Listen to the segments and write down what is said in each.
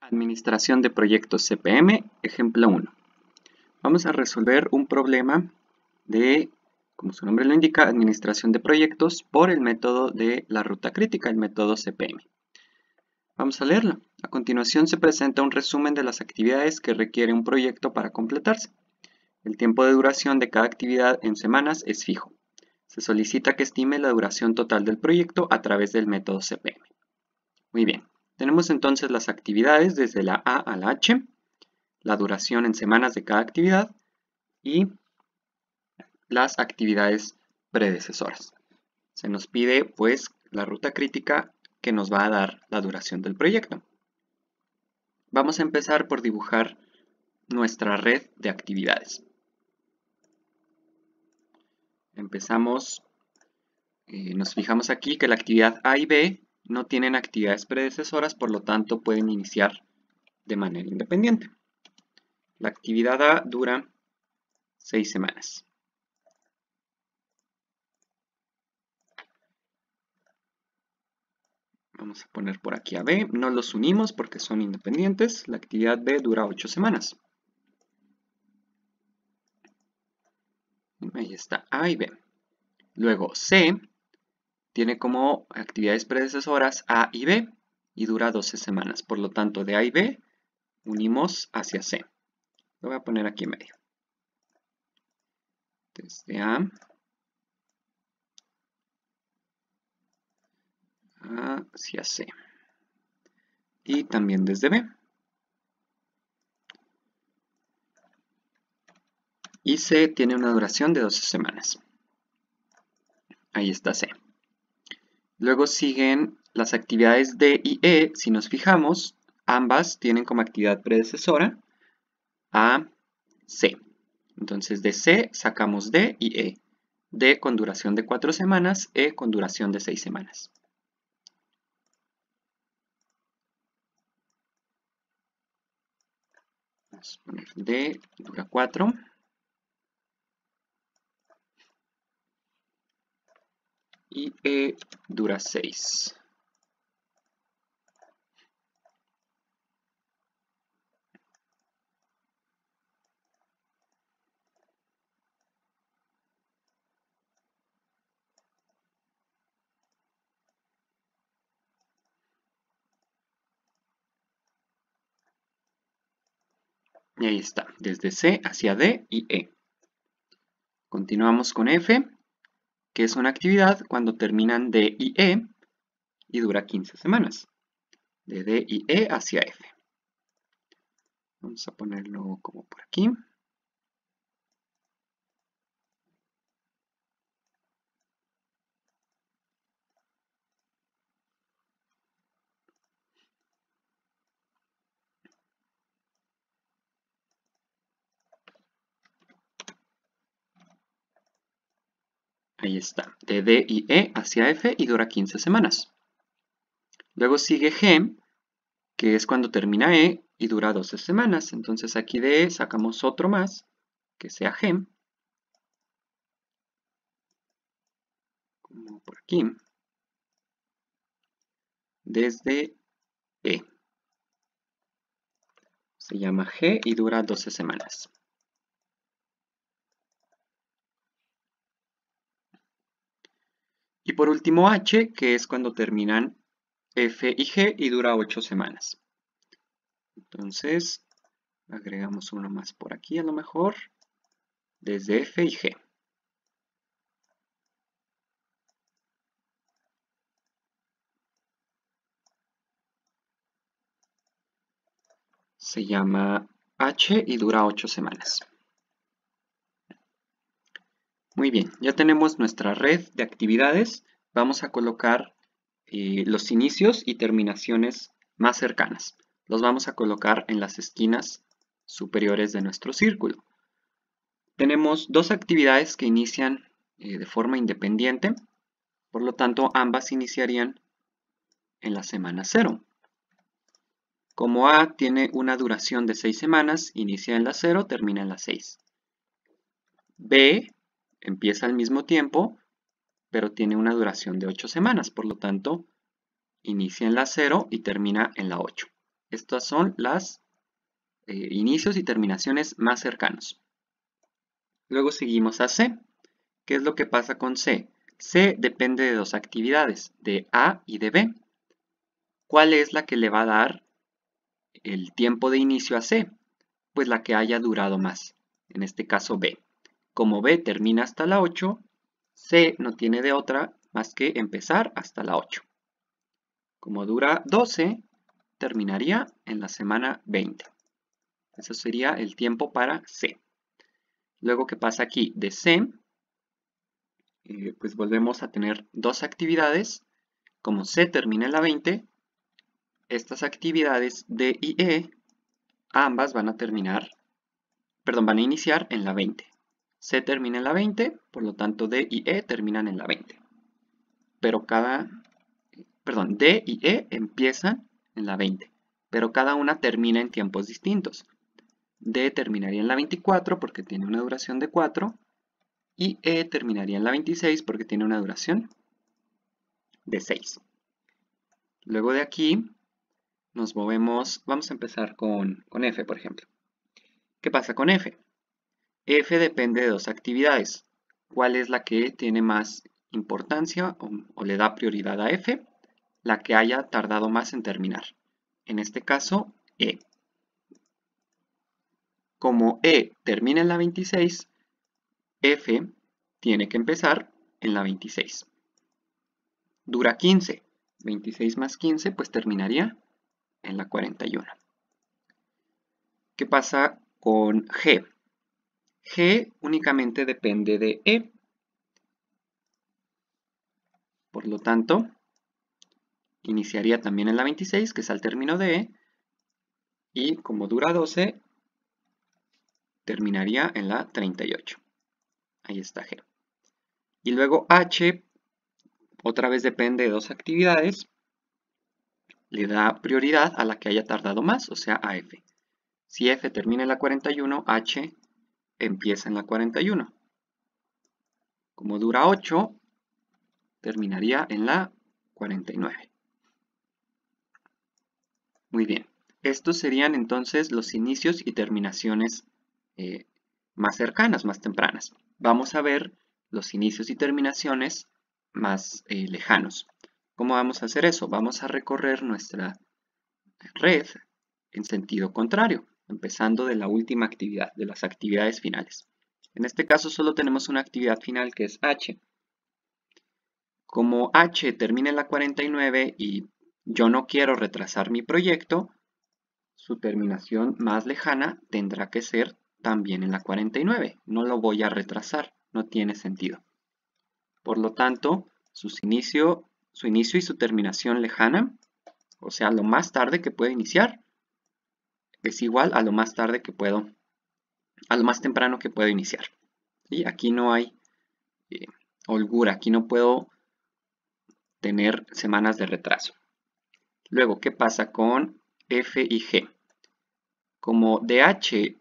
Administración de proyectos CPM, ejemplo 1. Vamos a resolver un problema de, como su nombre lo indica, administración de proyectos por el método de la ruta crítica, el método CPM. Vamos a leerlo. A continuación se presenta un resumen de las actividades que requiere un proyecto para completarse. El tiempo de duración de cada actividad en semanas es fijo. Se solicita que estime la duración total del proyecto a través del método CPM. Muy bien. Tenemos entonces las actividades desde la A a la H, la duración en semanas de cada actividad y las actividades predecesoras. Se nos pide pues la ruta crítica que nos va a dar la duración del proyecto. Vamos a empezar por dibujar nuestra red de actividades. Empezamos, nos fijamos aquí que la actividad A y B no tienen actividades predecesoras, por lo tanto pueden iniciar de manera independiente. La actividad A dura 6 semanas. Vamos a poner por aquí a B, no los unimos porque son independientes. La actividad B dura 8 semanas. Ahí está A y B. Luego C tiene como actividades predecesoras A y B y dura 12 semanas. Por lo tanto, de A y B unimos hacia C. Lo voy a poner aquí en medio. Desde A hacia C. Y también desde B. Y C tiene una duración de 12 semanas. Ahí está C. Luego siguen las actividades D y E. Si nos fijamos, ambas tienen como actividad predecesora a C. Entonces de C sacamos D y E. D con duración de 4 semanas, E con duración de 6 semanas. Vamos a poner D dura 4. Y E dura 6. Y ahí está, desde C hacia D y E. Continuamos con F, que es una actividad cuando terminan D y E y dura 15 semanas. De D y E hacia F. Vamos a ponerlo como por aquí. Ahí está, de D y E hacia F y dura 15 semanas. Luego sigue G, que es cuando termina E y dura 12 semanas. Entonces aquí de E sacamos otro más, que sea G. Como por aquí. Desde E. Se llama G y dura 12 semanas. Y por último H, que es cuando terminan F y G y dura 8 semanas. Entonces, agregamos uno más por aquí a lo mejor, desde F y G. Se llama H y dura 8 semanas. Muy bien, ya tenemos nuestra red de actividades. Vamos a colocar los inicios y terminaciones más cercanas. Los vamos a colocar en las esquinas superiores de nuestro círculo. Tenemos dos actividades que inician de forma independiente, por lo tanto ambas iniciarían en la semana 0. Como A tiene una duración de 6 semanas, inicia en la 0, termina en la 6. B empieza al mismo tiempo, pero tiene una duración de 8 semanas, por lo tanto inicia en la 0 y termina en la 8. Estos son los inicios y terminaciones más cercanos. Luego seguimos a C. ¿Qué es lo que pasa con C? C depende de dos actividades, de A y de B. ¿Cuál es la que le va a dar el tiempo de inicio a C? Pues la que haya durado más, en este caso B. Como B termina hasta la 8, C no tiene de otra más que empezar hasta la 8. Como dura 12, terminaría en la semana 20. Eso sería el tiempo para C. Luego, ¿qué pasa aquí? De C, pues volvemos a tener dos actividades. Como C termina en la 20, estas actividades D y E, ambas van a iniciar en la 20. C termina en la 20, por lo tanto D y E terminan en la 20. Pero D y E empiezan en la 20, pero cada una termina en tiempos distintos. D terminaría en la 24 porque tiene una duración de 4 y E terminaría en la 26 porque tiene una duración de 6. Luego de aquí nos movemos, vamos a empezar con F, por ejemplo. ¿Qué pasa con F? F depende de dos actividades. ¿Cuál es la que tiene más importancia o le da prioridad a F? La que haya tardado más en terminar. En este caso, E. Como E termina en la 26, F tiene que empezar en la 26. Dura 15. 26 más 15, pues terminaría en la 41. ¿Qué pasa con G? G únicamente depende de E. Por lo tanto, iniciaría también en la 26, que es al término de E. Y como dura 12, terminaría en la 38. Ahí está G. Y luego H, otra vez depende de dos actividades. Le da prioridad a la que haya tardado más, o sea, a F. Si F termina en la 41, H empieza en la 41. Como dura 8, terminaría en la 49. Muy bien. Estos serían entonces los inicios y terminaciones más cercanas, más tempranas. Vamos a ver los inicios y terminaciones más lejanos. ¿Cómo vamos a hacer eso? Vamos a recorrer nuestra red en sentido contrario, empezando de la última actividad, de las actividades finales. En este caso solo tenemos una actividad final que es H. Como H termina en la 49 y yo no quiero retrasar mi proyecto, su terminación más lejana tendrá que ser también en la 49. No lo voy a retrasar, no tiene sentido. Por lo tanto, su inicio y su terminación lejana, o sea, lo más tarde que puede iniciar, es igual a lo más tarde que puedo, a lo más temprano que puedo iniciar. ¿Sí? Aquí no hay holgura, aquí no puedo tener semanas de retraso. Luego, ¿qué pasa con F y G? Como de H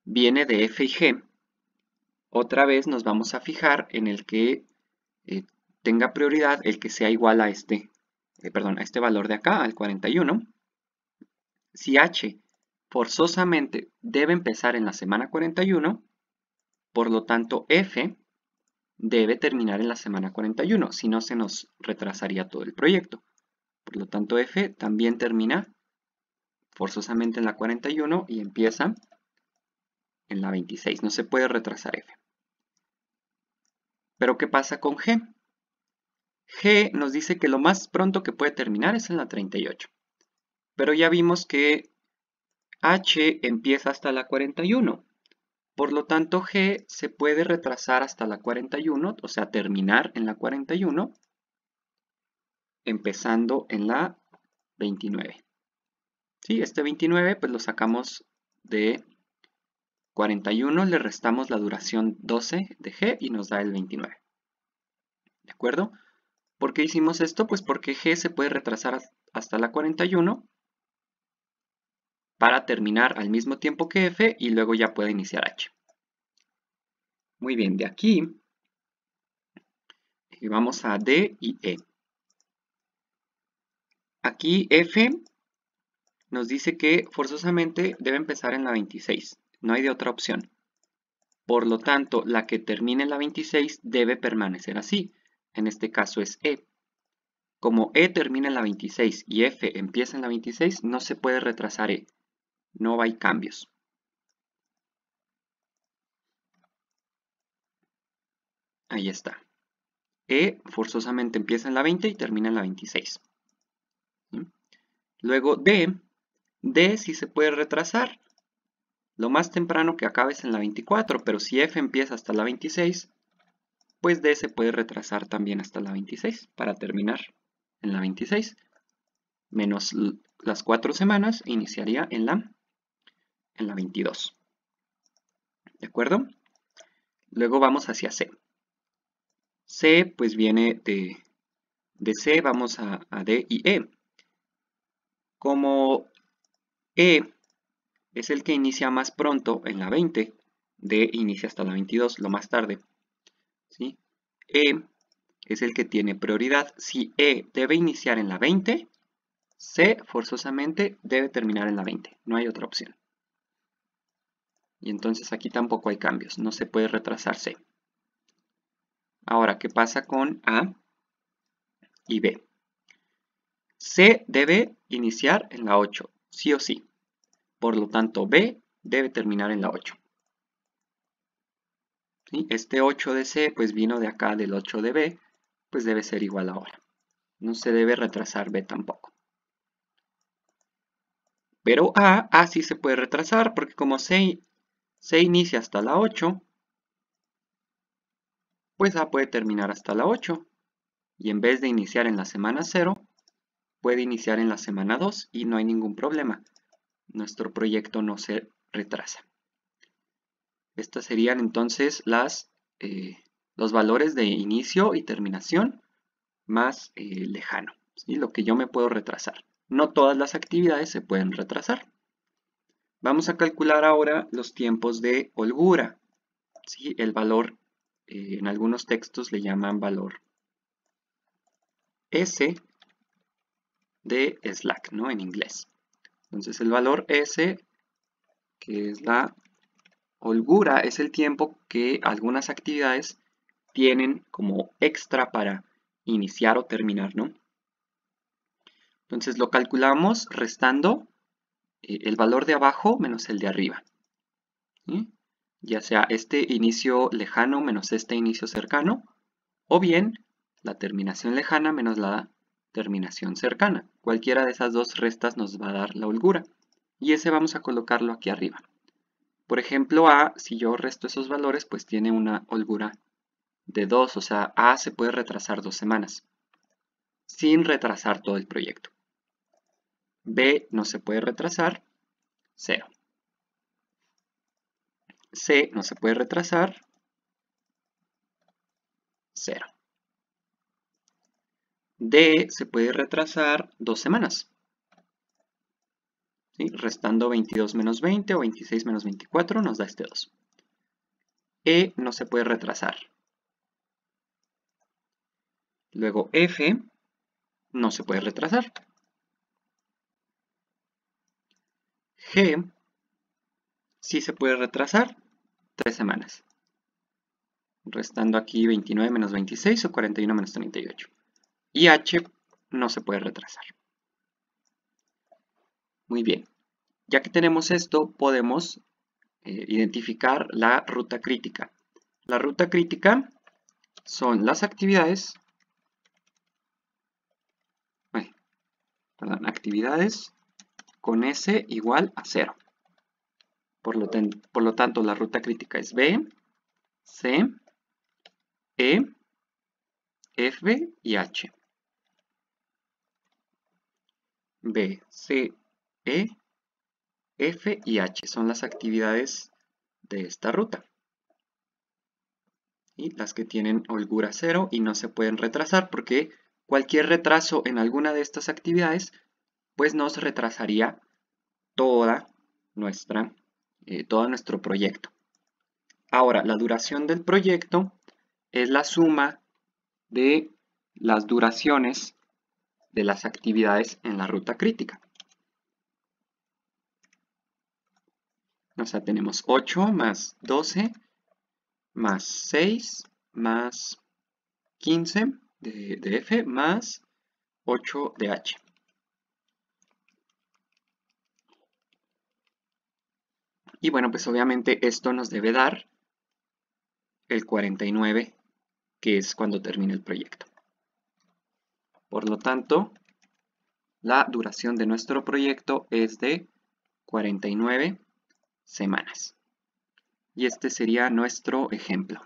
viene de F y G, otra vez nos vamos a fijar en el que tenga prioridad el que sea igual a este valor de acá, al 41. Si H forzosamente debe empezar en la semana 41, por lo tanto F debe terminar en la semana 41, si no se nos retrasaría todo el proyecto. Por lo tanto F también termina forzosamente en la 41 y empieza en la 26. No se puede retrasar F. Pero ¿qué pasa con G? G nos dice que lo más pronto que puede terminar es en la 38. Pero ya vimos que H empieza hasta la 41. Por lo tanto, G se puede retrasar hasta la 41, o sea, terminar en la 41, empezando en la 29. ¿Sí? Este 29 pues lo sacamos de 41, le restamos la duración 12 de G y nos da el 29. ¿De acuerdo? ¿Por qué hicimos esto? Pues porque G se puede retrasar hasta la 41 para terminar al mismo tiempo que F y luego ya puede iniciar H. Muy bien, de aquí vamos a D y E. Aquí F nos dice que forzosamente debe empezar en la 26. No hay de otra opción. Por lo tanto, la que termine en la 26 debe permanecer así. En este caso es E. Como E termina en la 26 y F empieza en la 26, no se puede retrasar E. No hay cambios. Ahí está. E forzosamente empieza en la 20 y termina en la 26. ¿Sí? Luego D sí se puede retrasar. Lo más temprano que acabe es en la 24, pero si F empieza hasta la 26, pues D se puede retrasar también hasta la 26 para terminar en la 26. Menos las 4 semanas, iniciaría en la 22. ¿De acuerdo? Luego vamos hacia C. C pues viene de C, vamos a D y E. Como E es el que inicia más pronto en la 20, D inicia hasta la 22, lo más tarde. ¿Sí? E es el que tiene prioridad. Si E debe iniciar en la 20, C forzosamente debe terminar en la 20. No hay otra opción. Y entonces aquí tampoco hay cambios. No se puede retrasar C. Ahora, ¿qué pasa con A y B? C debe iniciar en la 8, sí o sí. Por lo tanto, B debe terminar en la 8. ¿Sí? Este 8 de C pues vino de acá del 8 de B, pues debe ser igual ahora. No se debe retrasar B tampoco. Pero A sí se puede retrasar porque como C inicia hasta la 8, pues A puede terminar hasta la 8. Y en vez de iniciar en la semana 0, puede iniciar en la semana 2 y no hay ningún problema. Nuestro proyecto no se retrasa. Estas serían entonces los valores de inicio y terminación más lejano, ¿sí? Lo que yo me puedo retrasar. No todas las actividades se pueden retrasar. Vamos a calcular ahora los tiempos de holgura. ¿Sí? El valor, en algunos textos le llaman valor S de slack, ¿no? En inglés. Entonces el valor S, que es la holgura, es el tiempo que algunas actividades tienen como extra para iniciar o terminar, ¿no? Entonces lo calculamos restando el valor de abajo menos el de arriba. ¿Sí? Ya sea este inicio lejano menos este inicio cercano, o bien la terminación lejana menos la terminación cercana. Cualquiera de esas dos restas nos va a dar la holgura. Y ese vamos a colocarlo aquí arriba. Por ejemplo, A, si yo resto esos valores, pues tiene una holgura de 2, o sea, A se puede retrasar 2 semanas, sin retrasar todo el proyecto. B no se puede retrasar, 0. C no se puede retrasar, 0. D se puede retrasar 2 semanas. ¿Sí? Restando 22 menos 20 o 26 menos 24 nos da este 2. E no se puede retrasar. Luego F no se puede retrasar. G sí se puede retrasar 3 semanas. Restando aquí 29 menos 26 o 41 menos 38. Y H no se puede retrasar. Muy bien. Ya que tenemos esto, podemos identificar la ruta crítica. La ruta crítica son las actividades, actividades con S igual a 0. Por lo tanto, la ruta crítica es B, C, E, F y H. B, C, E, F y H son las actividades de esta ruta. Y las que tienen holgura 0 y no se pueden retrasar porque cualquier retraso en alguna de estas actividades pues nos retrasaría todo nuestro proyecto. Ahora, la duración del proyecto es la suma de las duraciones de las actividades en la ruta crítica. O sea, tenemos 8 más 12 más 6 más 15 de F más 8 de H. Y bueno, pues obviamente esto nos debe dar el 49, que es cuando termine el proyecto. Por lo tanto, la duración de nuestro proyecto es de 49 semanas. Y este sería nuestro ejemplo.